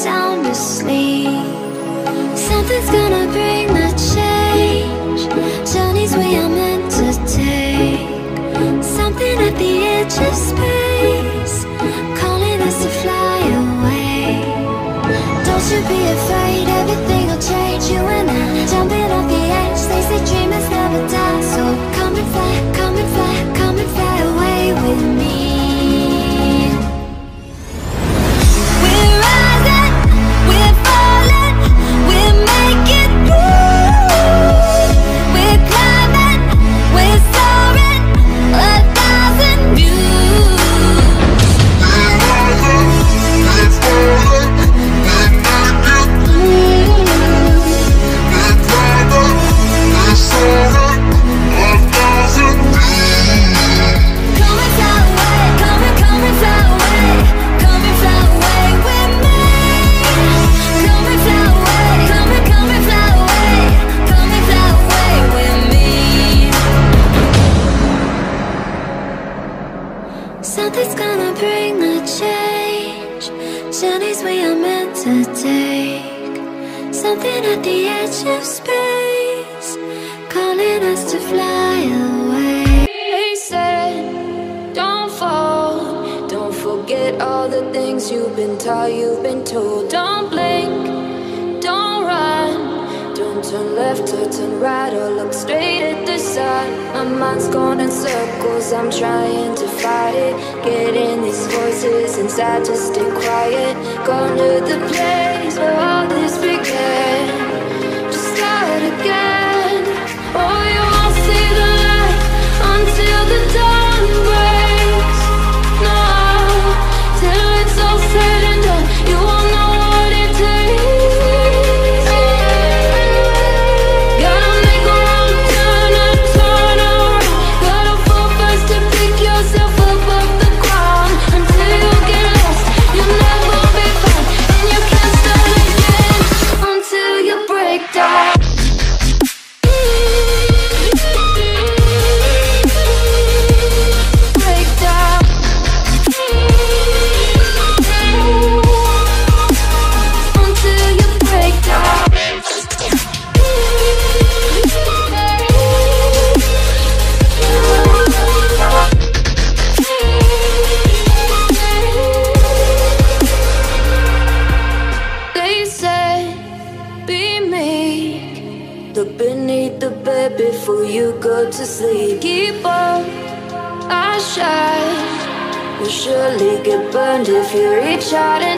sound asleep. Something's gonna bring the change. Journeys we are meant to take. Something at the edge of space, calling us to fly away. Don't you be afraid, everything will change. You and I, jumping off the edge. They say dreamers never die. So come and fly, come and fly, come and fly away with me. We're rising, we're falling, we're making through. We're climbing, we're soaring, 1,000 views. We're rising, we're falling, we're making through. We're climbing, we're soaring, 1,000 views. Come and fly away, come and fly away, come and fly away with me. Come and fly away, come and fly away, come and fly away with me. Something's gonna bring the change. Journeys we are meant to take. Something at the edge of space, calling us to fly away. They said, don't fall. Don't forget all the things you've been taught, you've been told. Don't blink, don't run. Don't turn left or turn right or look straight at the sun. My mind's going in circles, I'm trying to fight it. Getting these voices inside to stay quiet. Gone to the place where all this began. Just start again. Oh, you won't see the light until the dawn breaks. No, till it's all said and done, you won't know what it takes. Gotta make a wrong turn and turn around. Gotta fall fast to pick yourself up off the ground. Until you get lost, you'll never be found. And you can't start again until you break down. Break down. Until you break down. They said, be meek. Look beneath the bed before you go to sleep. Keep on, I shine. You'll surely get burned if you reach out and